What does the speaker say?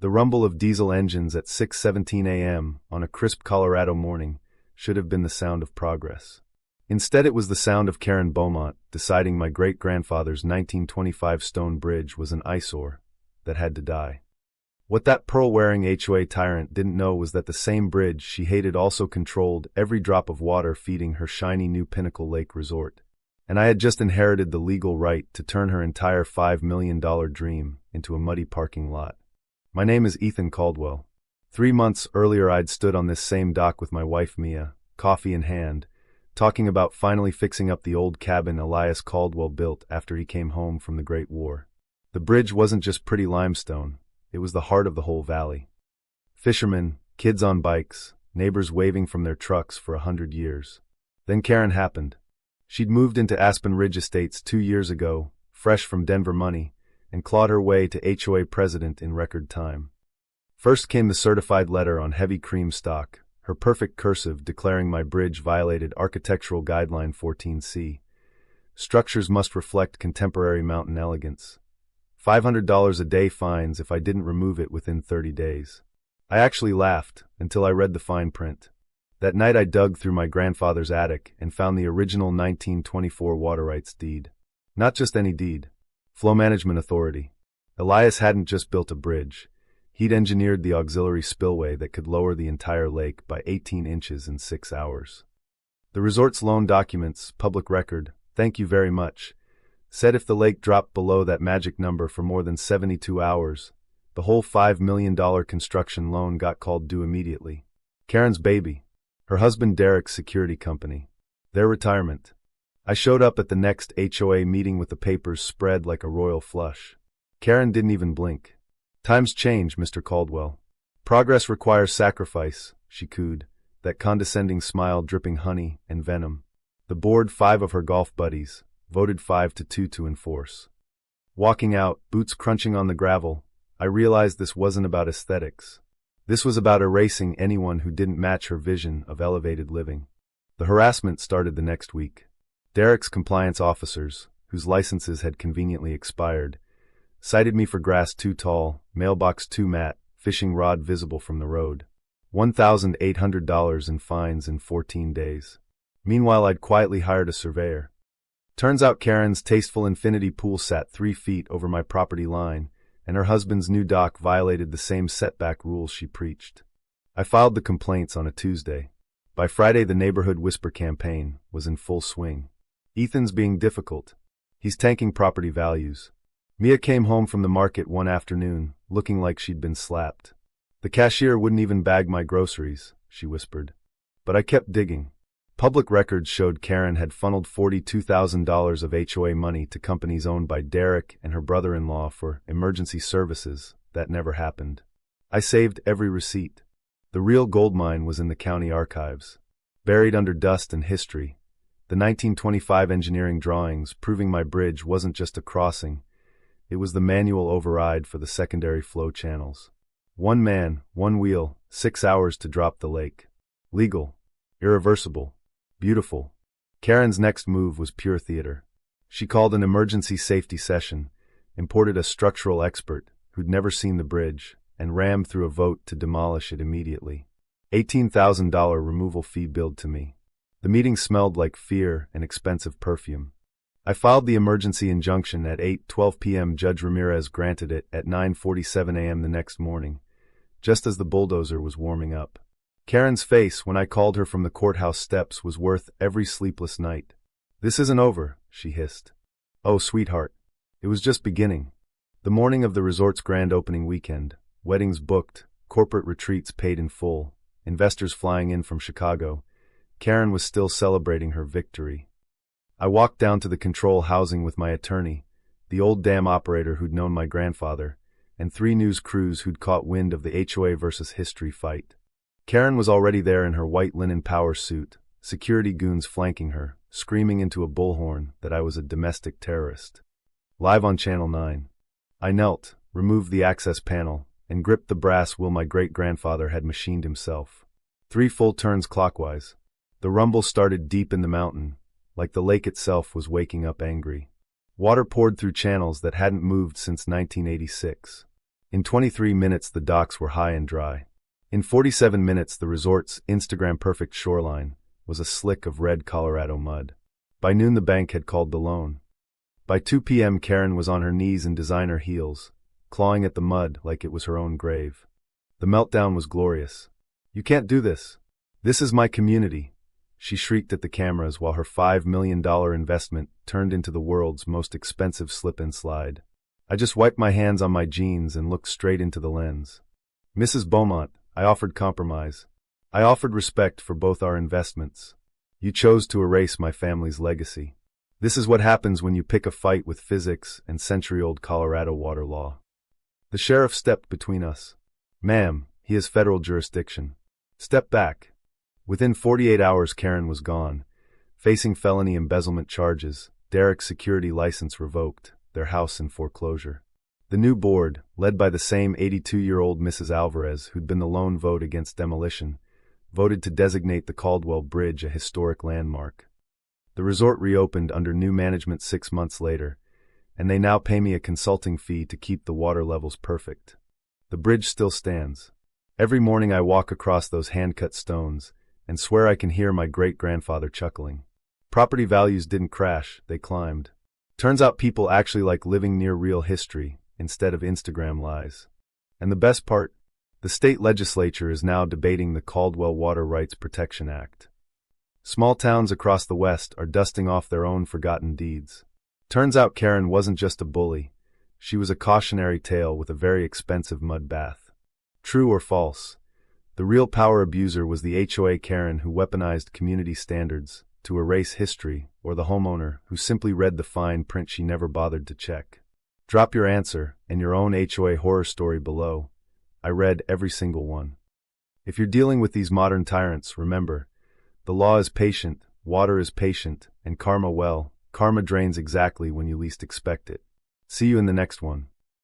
The rumble of diesel engines at 6:17 a.m. on a crisp Colorado morning should have been the sound of progress. Instead, it was the sound of Karen Beaumont deciding my great-grandfather's 1925 stone bridge was an eyesore that had to die. What that pearl-wearing HOA tyrant didn't know was that the same bridge she hated also controlled every drop of water feeding her shiny new Pinnacle Lake resort. And I had just inherited the legal right to turn her entire $5 million dream into a muddy parking lot. My name is Ethan Caldwell. 3 months earlier I'd stood on this same dock with my wife Mia, coffee in hand, talking about finally fixing up the old cabin Elias Caldwell built after he came home from the Great War. The bridge wasn't just pretty limestone, it was the heart of the whole valley. Fishermen, kids on bikes, neighbors waving from their trucks for 100 years. Then Karen happened. She'd moved into Aspen Ridge Estates 2 years ago, fresh from Denver money, and clawed her way to HOA president in record time. First came the certified letter on heavy cream stock, her perfect cursive declaring my bridge violated Architectural Guideline 14C. Structures must reflect contemporary mountain elegance. $500 a day fines if I didn't remove it within 30 days. I actually laughed until I read the fine print. That night I dug through my grandfather's attic and found the original 1924 water rights deed. Not just any deed. Flow Management Authority. Elias hadn't just built a bridge. He'd engineered the auxiliary spillway that could lower the entire lake by 18 inches in 6 hours. The resort's loan documents, public record, thank you very much, said if the lake dropped below that magic number for more than 72 hours, the whole $5 million construction loan got called due immediately. Karen's baby. Her husband Derek's security company. Their retirement. I showed up at the next HOA meeting with the papers spread like a royal flush. Karen didn't even blink. Times change, Mr. Caldwell. Progress requires sacrifice, she cooed, that condescending smile dripping honey and venom. The board, 5 of her golf buddies, voted 5-2 to enforce. Walking out, boots crunching on the gravel, I realized this wasn't about aesthetics. This was about erasing anyone who didn't match her vision of elevated living. The harassment started the next week. Derek's compliance officers, whose licenses had conveniently expired, cited me for grass too tall, mailbox too matte, fishing rod visible from the road. $1,800 in fines in 14 days. Meanwhile, I'd quietly hired a surveyor. Turns out Karen's tasteful infinity pool sat 3 feet over my property line, and her husband's new dock violated the same setback rules she preached. I filed the complaints on a Tuesday. By Friday, the neighborhood whisper campaign was in full swing. Ethan's being difficult. He's tanking property values. Mia came home from the market one afternoon, looking like she'd been slapped. The cashier wouldn't even bag my groceries, she whispered. But I kept digging. Public records showed Karen had funneled $42,000 of HOA money to companies owned by Derek and her brother-in-law for emergency services. That never happened. I saved every receipt. The real goldmine was in the county archives. Buried under dust and history, the 1925 engineering drawings proving my bridge wasn't just a crossing, it was the manual override for the secondary flow channels. 1 man, 1 wheel, 6 hours to drop the lake. Legal. Irreversible. Beautiful. Karen's next move was pure theater. She called an emergency safety session, imported a structural expert who'd never seen the bridge, and rammed through a vote to demolish it immediately. $18,000 removal fee billed to me. The meeting smelled like fear and expensive perfume. I filed the emergency injunction at 8:12 p.m. Judge Ramirez granted it at 9:47 a.m. the next morning, just as the bulldozer was warming up. Karen's face when I called her from the courthouse steps was worth every sleepless night. "This isn't over," she hissed. "Oh, sweetheart. It was just beginning." The morning of the resort's grand opening weekend, weddings booked, corporate retreats paid in full, investors flying in from Chicago, Karen was still celebrating her victory. I walked down to the control housing with my attorney, the old dam operator who'd known my grandfather, and 3 news crews who'd caught wind of the HOA versus history fight. Karen was already there in her white linen power suit, security goons flanking her, screaming into a bullhorn that I was a domestic terrorist. Live on Channel 9. I knelt, removed the access panel, and gripped the brass wheel my great-grandfather had machined himself. 3 full turns clockwise. The rumble started deep in the mountain, like the lake itself was waking up angry. Water poured through channels that hadn't moved since 1986. In 23 minutes, the docks were high and dry. In 47 minutes, the resort's Instagram-perfect shoreline was a slick of red Colorado mud. By noon, the bank had called the loan. By 2 p.m., Karen was on her knees in designer heels, clawing at the mud like it was her own grave. The meltdown was glorious. "You can't do this. This is my community," she shrieked at the cameras while her $5 million investment turned into the world's most expensive slip-and-slide. I just wiped my hands on my jeans and looked straight into the lens. "Mrs. Beaumont, I offered compromise. I offered respect for both our investments. You chose to erase my family's legacy. This is what happens when you pick a fight with physics and century-old Colorado water law." The sheriff stepped between us. "Ma'am, he has federal jurisdiction. Step back." Within 48 hours, Karen was gone, facing felony embezzlement charges, Derek's security license revoked, their house in foreclosure. The new board, led by the same 82-year-old Mrs. Alvarez who'd been the lone vote against demolition, voted to designate the Caldwell Bridge a historic landmark. The resort reopened under new management 6 months later, and they now pay me a consulting fee to keep the water levels perfect. The bridge still stands. Every morning I walk across those hand-cut stones and swear I can hear my great-grandfather chuckling. Property values didn't crash, they climbed. Turns out people actually like living near real history instead of Instagram lies. And the best part? The state legislature is now debating the Caldwell Water Rights Protection Act. Small towns across the West are dusting off their own forgotten deeds. Turns out Karen wasn't just a bully. She was a cautionary tale with a very expensive mud bath. True or false? The real power abuser was the HOA Karen who weaponized community standards to erase history, or the homeowner who simply read the fine print she never bothered to check. Drop your answer and your own HOA horror story below. I read every single one. If you're dealing with these modern tyrants, remember, the law is patient, water is patient, and karma drains exactly when you least expect it. See you in the next one.